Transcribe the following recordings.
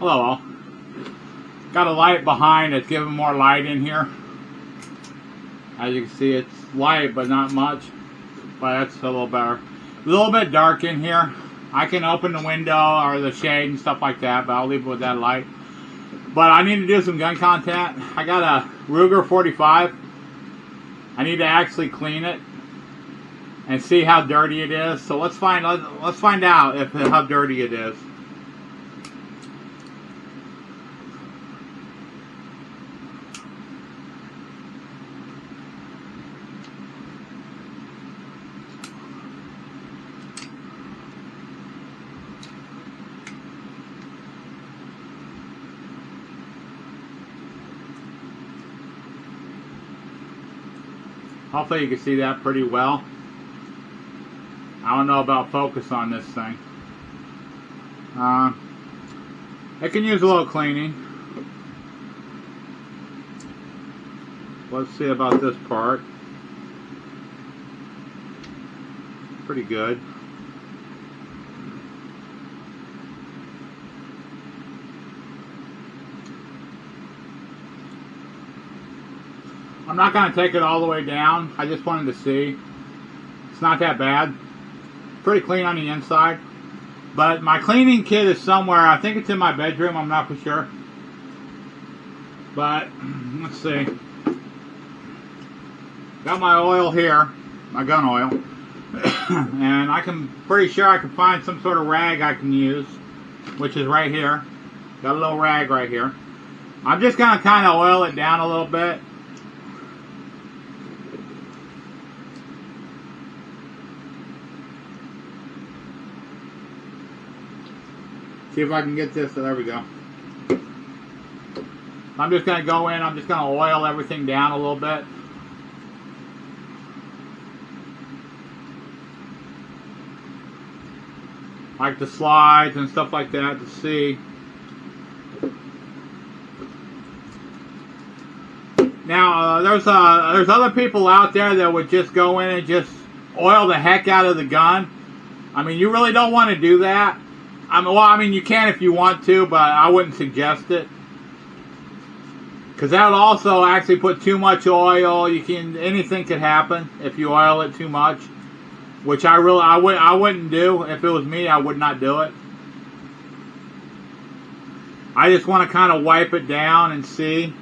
Hello all. Got a light behind that's giving more light in here. As you can see, it's light but not much. But that's a little better. A little bit dark in here. I can open the window or the shade and stuff like that, but I'll leave it with that light. But I need to do some gun content. I got a Ruger 45. I need to actually clean it and see how dirty it is. So let's find out how dirty it is. Hopefully you can see that pretty well. I don't know about focus on this thing. It can use a little cleaning. Let's see about this part. Pretty good. I'm not going to take it all the way down. I just wanted to see. It's not that bad. Pretty clean on the inside. But my cleaning kit is somewhere. I think it's in my bedroom. I'm not for sure. But let's see. Got my oil here. My gun oil. And pretty sure I can find some sort of rag I can use. Which is right here. Got a little rag right here. I'm just going to kind of oil it down a little bit. See if I can get this. There we go. I'm just going to go in. I'm just going to oil everything down a little bit. Like the slides and stuff like that to see. Now, there's other people out there that would just go in and just oil the heck out of the gun. I mean, you really don't want to do that. I mean, you can if you want to, but I wouldn't suggest it. Because that would also actually put too much oil. Anything could happen if you oil it too much. Which I wouldn't do. If it was me, I would not do it. I just want to kind of wipe it down and see.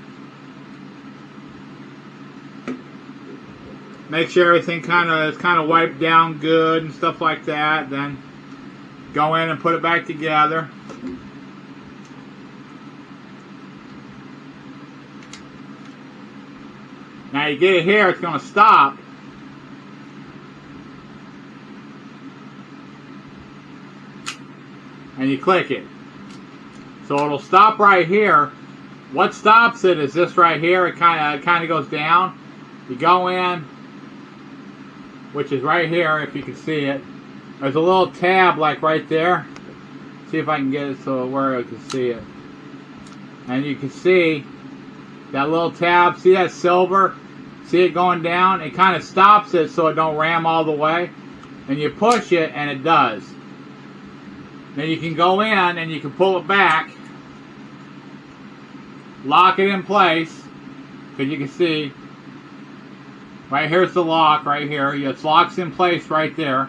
Make sure everything is kind of wiped down good and stuff like that. Then go in and put it back together. Now you get it here, it's going to stop. And you click it. So it'll stop right here. What stops it is this right here. It kind of goes down. You go in, which is right here if you can see it. There's a little tab like right there. See if I can get it so where I can see it. And you can see that little tab. See that silver? See it going down? It kind of stops it so it don't ram all the way. And you push it and it does. Then you can go in and you can pull it back. Lock it in place. Because you can see right here's the lock right here. It locks in place right there.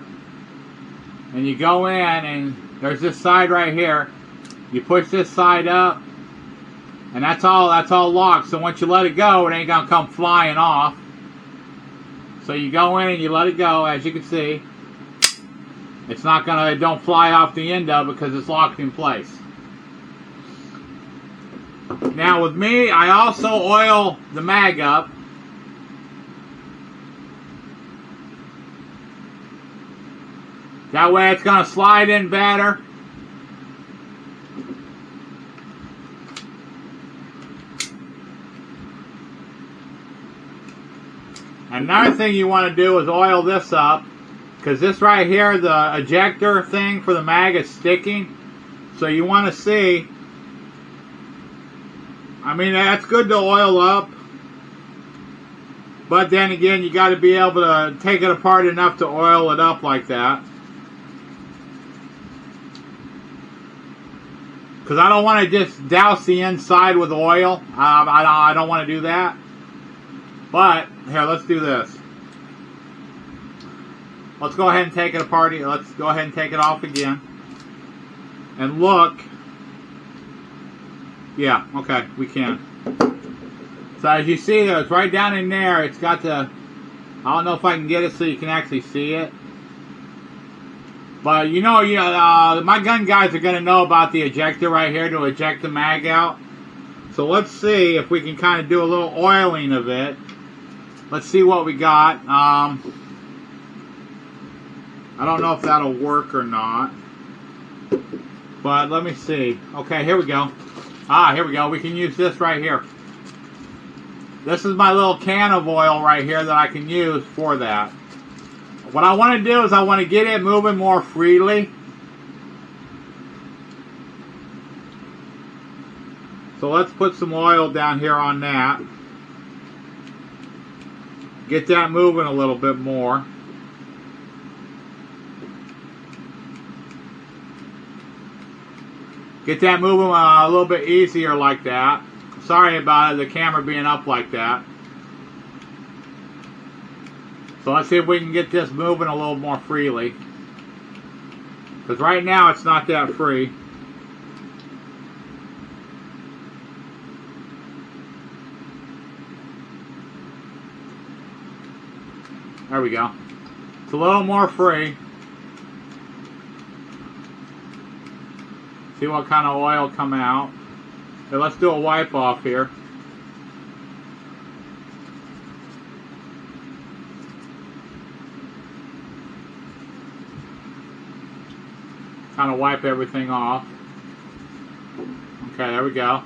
And you go in and there's this side right here. You push this side up. And that's all locked. So once you let it go, it ain't going to come flying off. So you go in and you let it go, as you can see. It's not going to, it don't fly off the end of it because it's locked in place. Now with me, I also oil the mag up. That way it's going to slide in better. Another thing you want to do is oil this up. Because this right here, the ejector thing for the mag is sticking. So you want to see. I mean, that's good to oil up. But then again, you got to be able to take it apart enough to oil it up like that. because I don't want to just douse the inside with oil. I don't want to do that. But here, let's do this. Let's go ahead and take it apart. Let's go ahead and take it off again. And look. Yeah, okay, we can. So as you see, it's right down in there. It's got the, I don't know if I can get it so you can actually see it. But my gun guys are going to know about the ejector right here to eject the mag out. So let's see if we can kind of do a little oiling of it. Let's see what we got. I don't know if that'll work or not. But let me see. Okay, here we go. Here we go. We can use this right here. This is my little can of oil right here that I can use for that. What I want to do is I want to get it moving more freely. So let's put some oil down here on that. Get that moving a little bit more. Get that moving a little bit easier like that. Sorry about it, the camera being up like that. So let's see if we can get this moving a little more freely. Because right now it's not that free. There we go. It's a little more free. See what kind of oil come out. Okay, let's do a wipe off here. Kind of wipe everything off. Okay, there we go.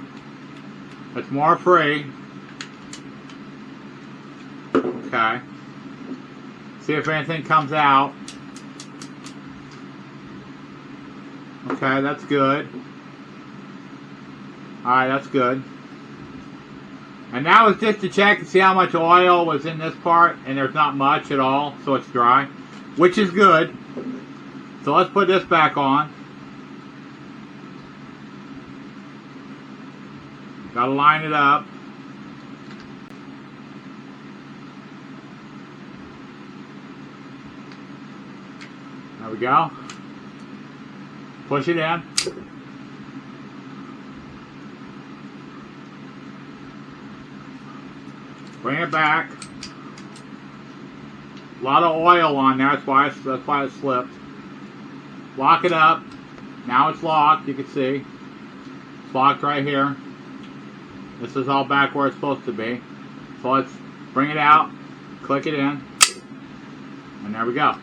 It's more free. Okay. See if anything comes out. Okay, that's good. Alright, that's good. And now it's just to check and see how much oil was in this part, and there's not much at all, so it's dry, which is good. So let's put this back on. Gotta line it up. There we go. Push it in. Bring it back. A lot of oil on there, that's why it slipped. Lock it up. Now it's locked, you can see. It's locked right here. This is all back where it's supposed to be. So let's bring it out, click it in, and there we go.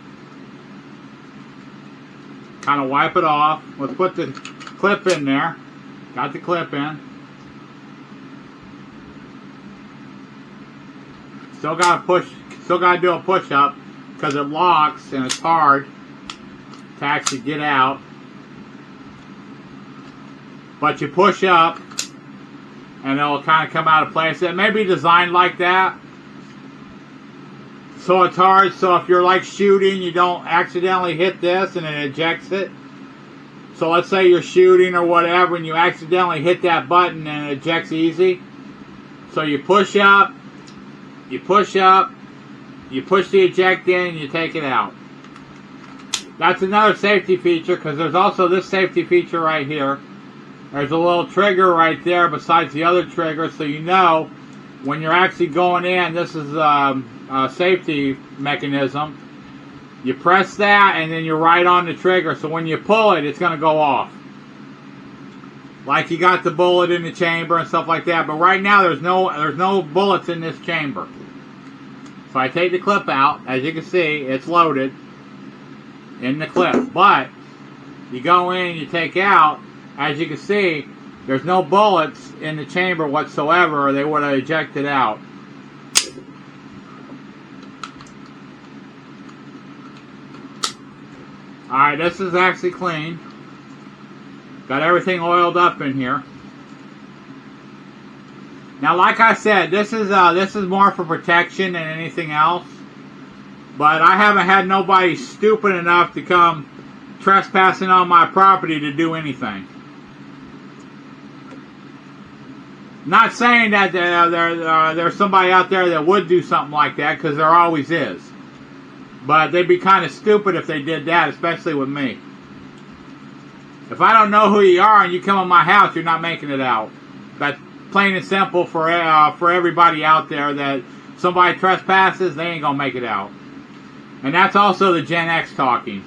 Kind of wipe it off. Let's put the clip in there. Got the clip in. Still gotta do a push up because it locks and it's hard to actually get out. But you push up and it'll kind of come out of place. It may be designed like that, so it's hard. So if you're like shooting, you don't accidentally hit this and it ejects it. So let's say you're shooting or whatever and you accidentally hit that button and it ejects easy. So you push up, you push up, you push the eject in, and you take it out. That's another safety feature, because there's also this safety feature right here. There's a little trigger right there besides the other trigger, so you know when you're actually going in, this is a safety mechanism. You press that and then you're right on the trigger, so when you pull it, it's going to go off. Like you got the bullet in the chamber and stuff like that, but right now there's no bullets in this chamber. So I take the clip out, as you can see, it's loaded in the clip. But you go in and you take out, as you can see, there's no bullets in the chamber whatsoever, or they would have ejected out. Alright, this is actually clean. Got everything oiled up in here. Now, like I said, this is more for protection than anything else. But I haven't had nobody stupid enough to come trespassing on my property to do anything. Not saying that there's somebody out there that would do something like that, because there always is. But they'd be kind of stupid if they did that, especially with me. If I don't know who you are and you come in my house, you're not making it out. That's plain and simple for everybody out there, that somebody trespasses, they ain't gonna make it out. And that's also the Gen X talking.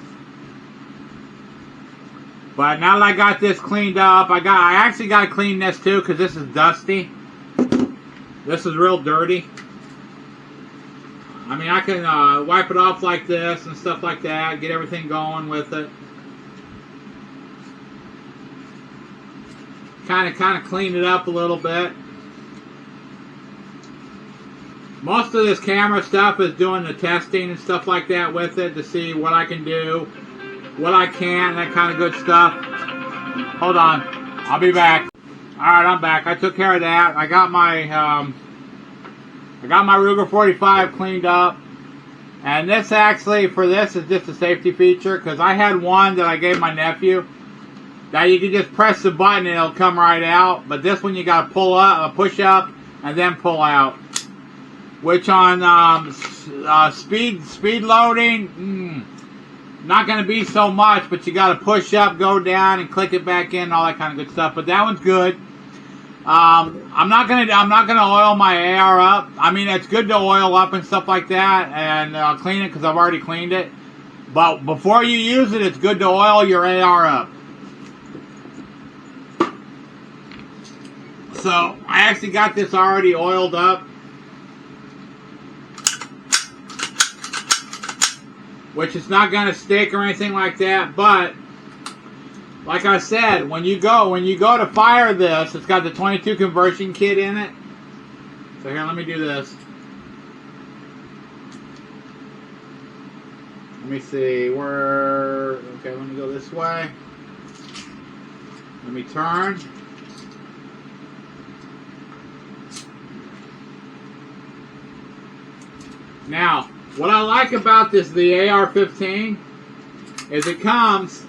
But now that I got this cleaned up, I actually got to clean this too, because this is dusty. This is real dirty. I mean, I can wipe it off like this and stuff like that, get everything going with it. Kind of clean it up a little bit. Most of this camera stuff is doing the testing and stuff like that with it to see what I can do, what I can't, and that kind of good stuff. Hold on, I'll be back. All right, I'm back. I took care of that. I got my Ruger 45 cleaned up, and this actually for this is just a safety feature, because I had one that I gave my nephew that you can just press the button and it'll come right out. But this one you got to pull up, push up, and then pull out. Which on speed loading, not going to be so much, but you got to push up, go down, and click it back in, all that kind of good stuff. But that one's good. I'm not gonna oil my AR up. I mean, it's good to oil up and stuff like that, and clean it because I've already cleaned it. But before you use it, it's good to oil your AR up. So I actually got this already oiled up, which is not going to stick or anything like that. But like I said, when you go to fire this, it's got the 22 conversion kit in it. So here, let me do this. Let me see where. Okay, let me go this way. Let me turn. Now, what I like about this, the AR-15, is it comes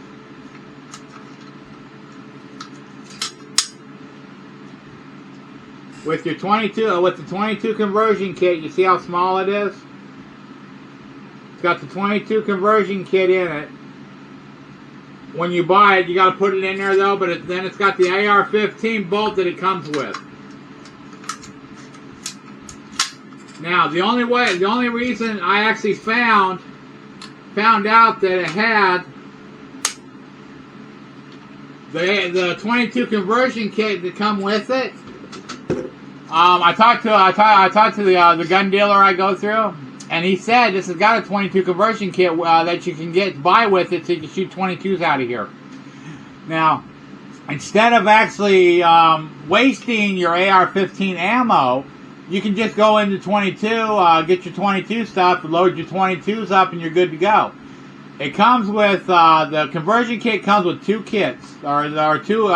with your 22, with the 22 conversion kit. You see how small it is? It's got the 22 conversion kit in it. When you buy it, you got to put it in there though. But then it's got the AR-15 bolt that it comes with. Now, the only reason I actually found out that it had the 22 conversion kit to come with it. I talked to the gun dealer I go through, and he said this has got a 22 conversion kit that you can buy with it, so you can shoot 22s out of here. Now, instead of actually wasting your AR-15 ammo, you can just go into 22, get your 22 stuff, load your 22s up, and you're good to go. It comes with the conversion kit comes with two kits, or two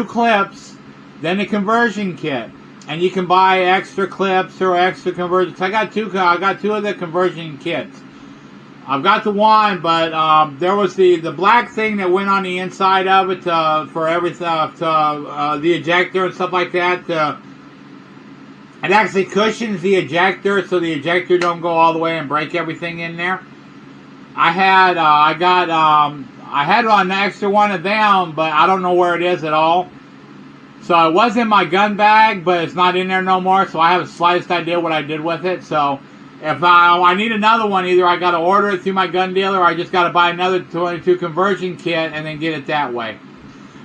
clips, then the conversion kit, and you can buy extra clips or extra conversions. I got two of the conversion kits. I've got the one, but there was the black thing that went on the inside of it for everything, the ejector and stuff like that. It actually cushions the ejector, so the ejector don't go all the way and break everything in there. I had an extra one of them, but I don't know where it is at all. So it was in my gun bag, but it's not in there no more. So I have the slightest idea what I did with it. So if I need another one, either I got to order it through my gun dealer, or I just got to buy another 22 conversion kit and then get it that way.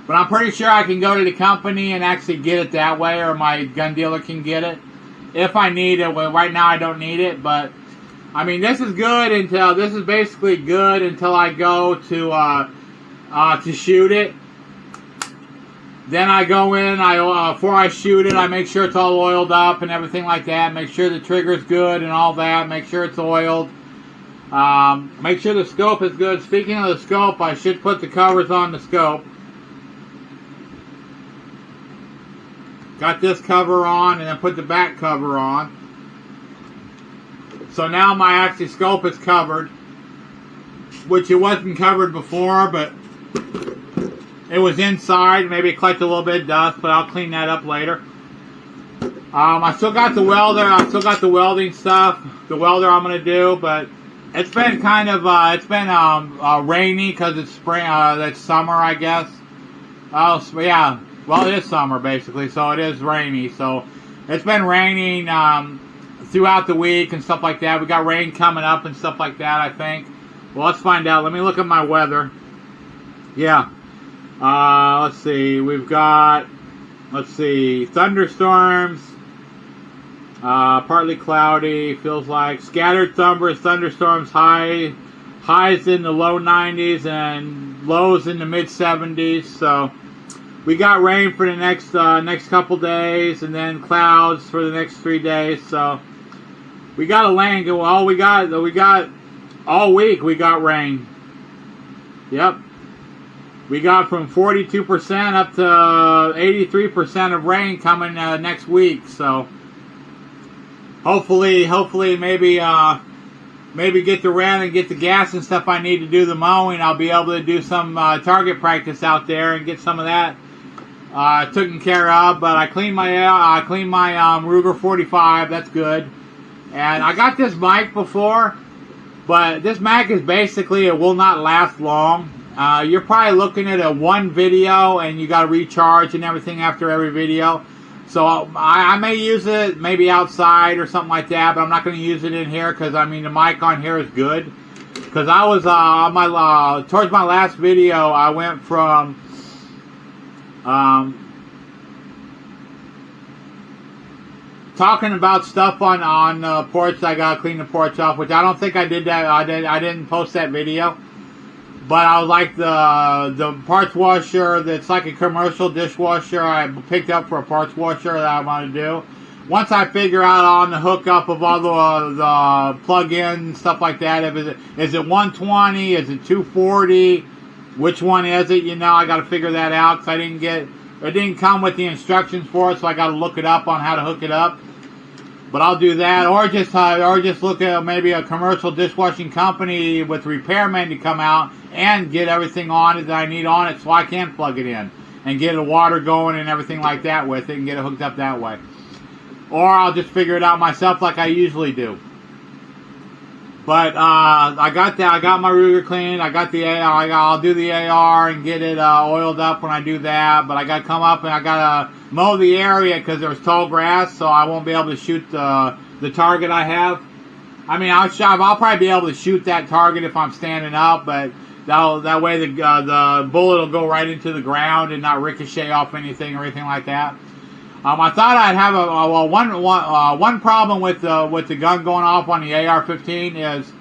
But I'm pretty sure I can go to the company and actually get it that way, or my gun dealer can get it if I need it. Well, right now I don't need it, but I mean, this is basically good until I go to shoot it. Then I go in, before I shoot it, I make sure it's all oiled up and everything like that. Make sure the trigger's good and all that. Make sure it's oiled. Make sure the scope is good. Speaking of the scope, I should put the covers on the scope. Got this cover on, and then put the back cover on. So now my actual scope is covered, which it wasn't covered before, but It was inside. Maybe it collected a little bit of dust, but I'll clean that up later. I still got the welder. I still got the welding stuff. The welder I'm gonna do, but it's been kind of rainy because it's spring. It's summer, I guess. Oh, yeah. Well, it is summer basically, so it is rainy. So it's been raining throughout the week and stuff like that. We got rain coming up and stuff like that, I think. Well, let's find out. Let me look at my weather. Yeah. Let's see. We've got, thunderstorms. Partly cloudy, feels like. Scattered thunderstorms, highs in the low 90s and lows in the mid 70s. So we got rain for the next couple days, and then clouds for the next 3 days. So we got a land. Well, we got all week. We got rain. Yep. We got from 42% up to 83% of rain coming next week. So hopefully, maybe get the rent and get the gas and stuff I need to do the mowing. I'll be able to do some target practice out there and get some of that taken care of. But I cleaned my Ruger 45. That's good. And I got this mic before, but this mic is basically, it will not last long. You're probably looking at a one video, and you got to recharge and everything after every video. So I may use it maybe outside or something like that, but I'm not going to use it in here because I mean the mic on here is good. Because I was towards my last video, I went from talking about stuff on the porch. I got to clean the porch off, which I don't think I did that. I didn't post that video. But I was like the parts washer that's like a commercial dishwasher I picked up for a parts washer that I want to do. Once I figure out on the hookup of all the plug-in stuff like that, is it 120, is it 240, which one is it? You know, I got to figure that out because it didn't come with the instructions for it, so I got to look it up on how to hook it up. But I'll do that, or just look at maybe a commercial dishwashing company with repairmen to come out and get everything on it that I need on it, so I can plug it in and get the water going and everything like that with it and get it hooked up that way. Or I'll just figure it out myself like I usually do. But I got that. I got my Ruger cleaned. I got the AR. I'll do the AR and get it oiled up when I do that. But I got to come up and I got to mow the area because there's tall grass, so I won't be able to shoot the target I have. I mean, I'll probably be able to shoot that target if I'm standing up, but that way the bullet will go right into the ground and not ricochet off anything or anything like that. I thought I'd have one problem with the gun going off on the AR-15 is,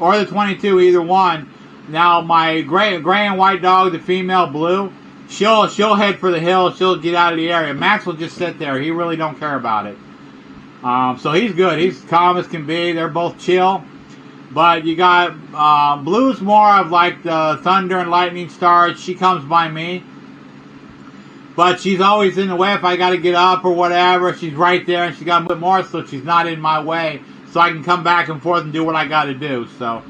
or the 22, either one. Now my gray and white dog, the female blue, she'll head for the hill. She'll get out of the area. Max will just sit there. He really don't care about it. So he's good. He's calm as can be. They're both chill. But you got blue's more of like the thunder and lightning stars. She comes by me. But she's always in the way if I got to get up or whatever. She's right there, and she got a bit more, so she's not in my way. So I can come back and forth and do what I got to do. So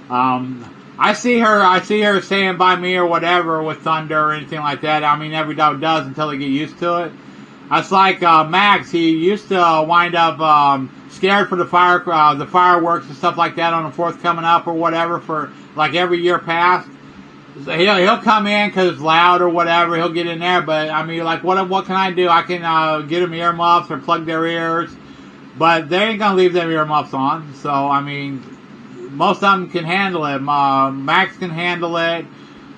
I see her staying by me or whatever with thunder or anything like that. I mean, every dog does until they get used to it. That's like Max. He used to wind up scared for the fireworks and stuff like that on the 4th coming up or whatever for like every year past. He'll come in because it's loud or whatever. He'll get in there, but I mean, like, what can I do? I can get them earmuffs or plug their ears, but they ain't gonna leave them earmuffs on. So I mean, most of them can handle it. Max can handle it.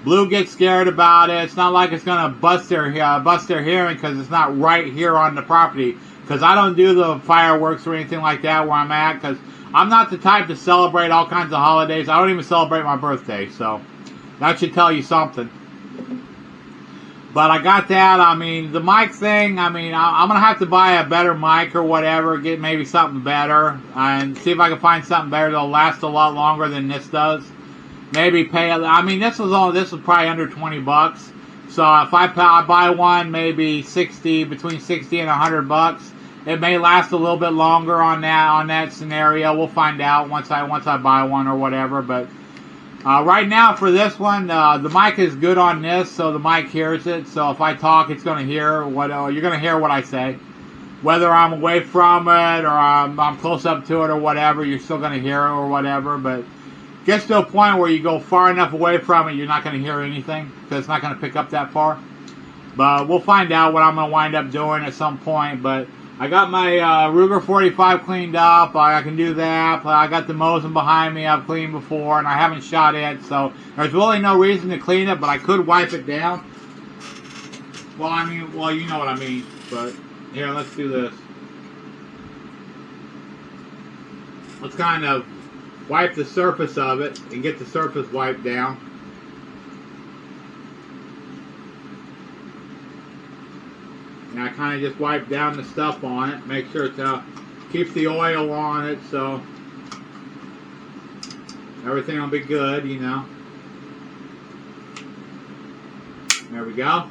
Blue gets scared about it. It's not like it's gonna bust their hearing because it's not right here on the property. Because I don't do the fireworks or anything like that where I'm at. Because I'm not the type to celebrate all kinds of holidays. I don't even celebrate my birthday. So that should tell you something. But I got that. I mean, the mic thing, I mean, I'm going to have to buy a better mic or whatever. Get maybe something better. And see if I can find something better that'll last a lot longer than this does. Maybe pay, I mean, this was probably under 20 bucks. So if I buy one, maybe between 60 and 100 bucks. It may last a little bit longer on that scenario. We'll find out once I buy one or whatever. But Right now for this one, the mic is good on this, so the mic hears it. So if I talk, it's going to hear what you're going to hear what I say. Whether I'm away from it or I'm close up to it or whatever, you're still going to hear it or whatever. But it gets to a point where you go far enough away from it, you're not going to hear anything because it's not going to pick up that far. But we'll find out what I'm going to wind up doing at some point. But I got my Ruger 45 cleaned up. I can do that. I got the Mosin behind me. I've cleaned before, and I haven't shot it. So there's really no reason to clean it, but I could wipe it down. Well, I mean, well, you know what I mean. But here, let's do this. Let's kind of wipe the surface of it and get the surface wiped down. And I kind of just wipe down the stuff on it, make sure it keeps the oil on it, so everything will be good, you know. There we go.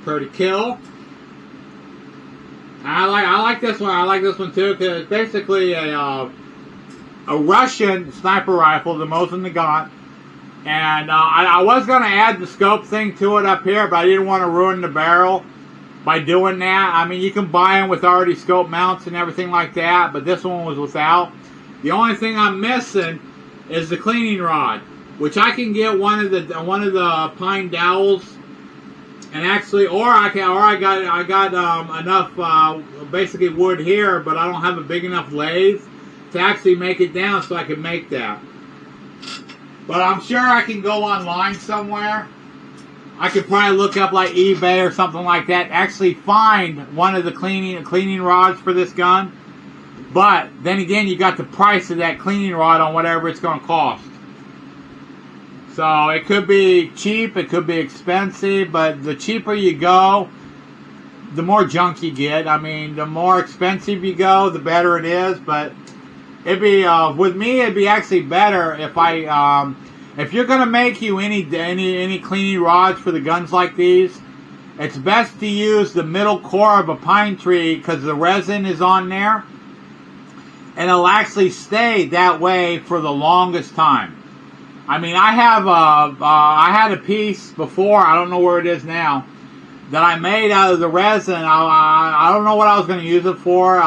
Pretty kill. I like this one. I like this one too because it's basically a Russian sniper rifle, the Mosin Nagant. And I was going to add the scope thing to it up here, but I didn't want to ruin the barrel by doing that. I mean, you can buy them with already scope mounts and everything like that, but this one was without. The only thing I'm missing is the cleaning rod, which I can get one of the pine dowels, and actually, I got enough basically wood here, but I don't have a big enough lathe to actually make it down, so I can make that. But I'm sure I can go online somewhere. I could probably look up like eBay or something like that, actually find one of the cleaning rods for this gun. But then again, you got the price of that cleaning rod on whatever it's going to cost. So it could be cheap, it could be expensive, but the cheaper you go, the more junk you get. I mean, the more expensive you go, the better it is. But it'd be with me, it'd be actually better if if you're gonna make you any cleaning rods for the guns like these, it's best to use the middle core of a pine tree because the resin is on there, and it'll actually stay that way for the longest time. I mean, I had a piece before, I don't know where it is now, that I made out of the resin. I don't know what I was going to use it for.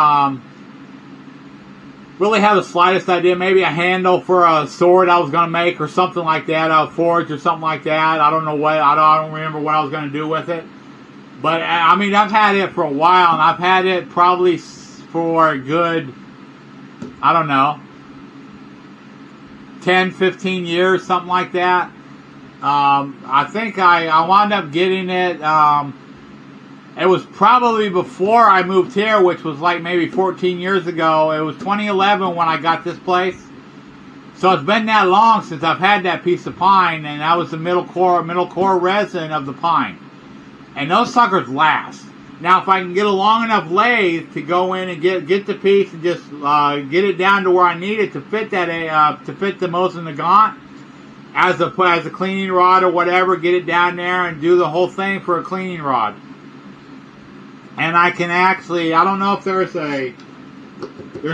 Really have the slightest idea. Maybe a handle for a sword I was going to make or something like that, a forge or something like that. I don't know what, I don't remember what I was going to do with it. But, I mean, I've had it for a while, and I've had it probably for a good, I don't know, 10, 15 years, something like that. I think I wound up getting it. It was probably before I moved here, which was like maybe 14 years ago. It was 2011 when I got this place. So it's been that long since I've had that piece of pine, and that was the middle core resin of the pine. And those suckers last. Now, if I can get a long enough lathe to go in and get the piece and just get it down to where I need it to fit that to fit the Mosin Nagant as a cleaning rod or whatever, get it down there and do the whole thing for a cleaning rod. And I can actually, I don't know if there's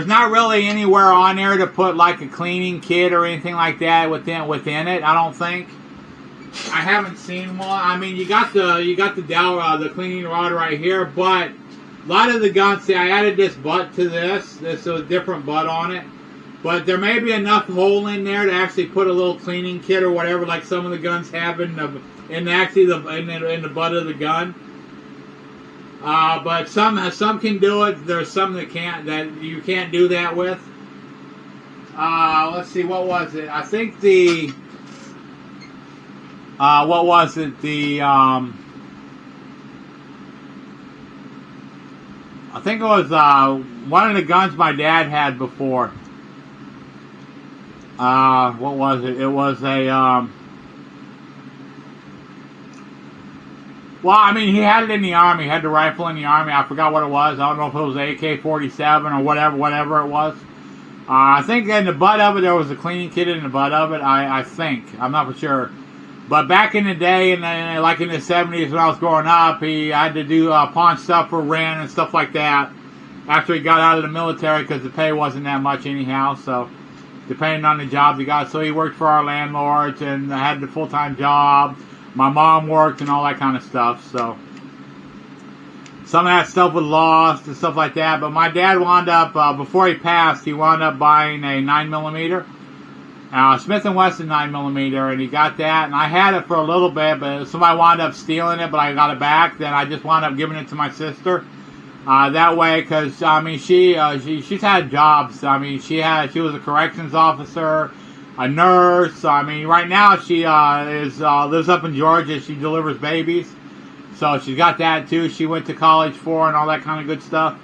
not really anywhere on there to put like a cleaning kit or anything like that within it. I don't think. I haven't seen one. I mean, you got the cleaning rod right here, but a lot of the guns, see, I added this butt to this. There's a different butt on it. But there may be enough hole in there to actually put a little cleaning kit or whatever, like some of the guns have in the butt of the gun. But some can do it. There's some that you can't do that with. Let's see, what was it? I think what was it? I think it was one of the guns my dad had before. What was it? It was a well, I mean, he had it in the Army. He had the rifle in the Army. I forgot what it was. I don't know if it was AK-47 or whatever it was. I think in the butt of it, there was a cleaning kit in the butt of it. I think. I'm not for sure. But back in the day, like in the 70s when I was growing up, he had to do pawn stuff for rent and stuff like that after he got out of the military because the pay wasn't that much anyhow. So depending on the job he got. So he worked for our landlords and had the full-time job. My mom worked and all that kind of stuff. So some of that stuff was lost and stuff like that. But my dad wound up, before he passed, he wound up buying a 9mm. Smith & Wesson 9mm, and he got that, and I had it for a little bit, but somebody wound up stealing it, but I got it back. Then I just wound up giving it to my sister. That way, because I mean, she's had jobs. I mean, she was a corrections officer, a nurse. I mean, right now she lives up in Georgia. She delivers babies, so she's got that too. She went to college for and all that kind of good stuff.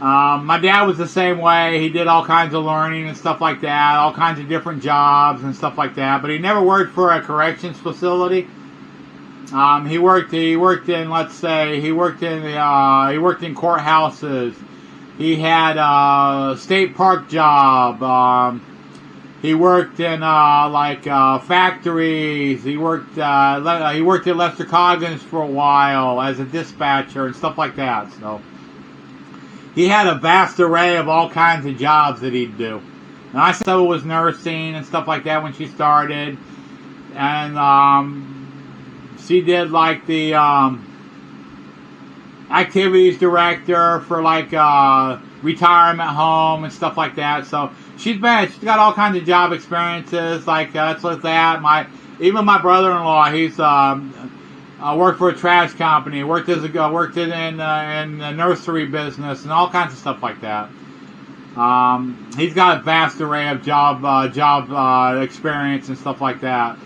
My dad was the same way. He did all kinds of learning and stuff like that, all kinds of different jobs and stuff like that. But he never worked for a corrections facility. He worked in, let's say, he worked in courthouses. He had a state park job. He worked in factories. He worked at Lester Coggins for a while as a dispatcher and stuff like that. So he had a vast array of all kinds of jobs that he'd do. And I said it was nursing and stuff like that when she started. And she did like the activities director for like retirement home and stuff like that. So she's got all kinds of job experiences like that. Even my brother-in-law, he's worked for a trash company, worked in the nursery business and all kinds of stuff like that. He's got a vast array of job experience and stuff like that.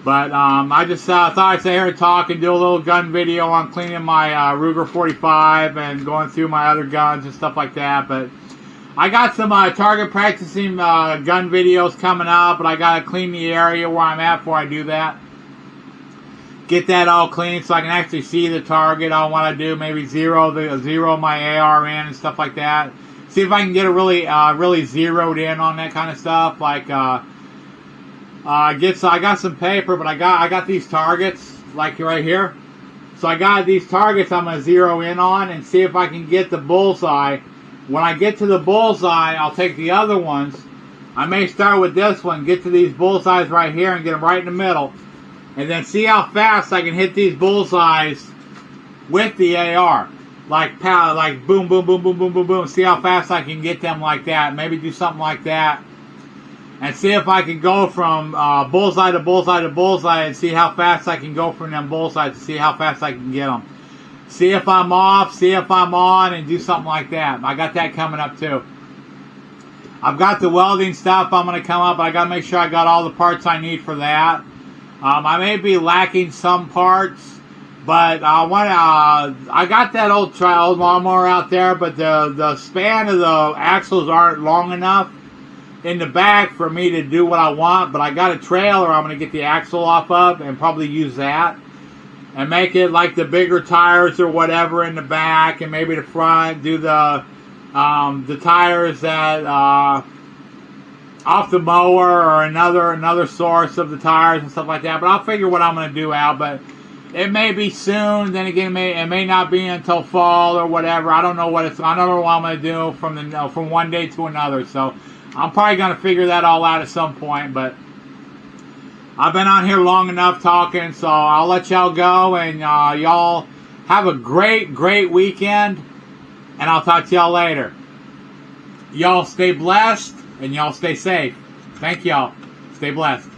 But I just thought I'd sit here and talk and do a little gun video on cleaning my Ruger 45 and going through my other guns and stuff like that. But I got some target practicing gun videos coming up, but I got to clean the area where I'm at before I do that. Get that all clean so I can actually see the target. I want to do maybe zero my AR in and stuff like that. See if I can get it really zeroed in on that kind of stuff. Like I got some paper, but I got these targets like right here. So I got these targets I'm gonna zero in on and see if I can get the bullseye. When I get to the bullseye, I'll take the other ones. I may start with this one, get to these bullseyes right here and get them right in the middle. And then see how fast I can hit these bullseyes with the AR. Like boom, boom, boom, boom, boom, boom, boom. See how fast I can get them like that. Maybe do something like that. And see if I can go from bullseye to bullseye to bullseye and see how fast I can go from them bullseyes to see how fast I can get them. See if I'm off, see if I'm on, and do something like that. I got that coming up too. I've got the welding stuff I'm going to come up, but I got to make sure I got all the parts I need for that. I may be lacking some parts, but I got that old lawnmower out there, but the span of the axles aren't long enough in the back for me to do what I want. But I got a trailer I'm going to get the axle off of and probably use that and make it like the bigger tires or whatever in the back, and maybe the front do the tires that off the mower or another source of the tires and stuff like that. But I'll figure what I'm going to do out. But it may be soon. Then again, it may not be until fall or whatever. I don't know what I'm going to do from one day to another. So I'm probably going to figure that all out at some point. But I've been on here long enough talking, so I'll let y'all go, and y'all have a great weekend, and I'll talk to y'all later. Y'all stay blessed, and y'all stay safe. Thank y'all. Stay blessed.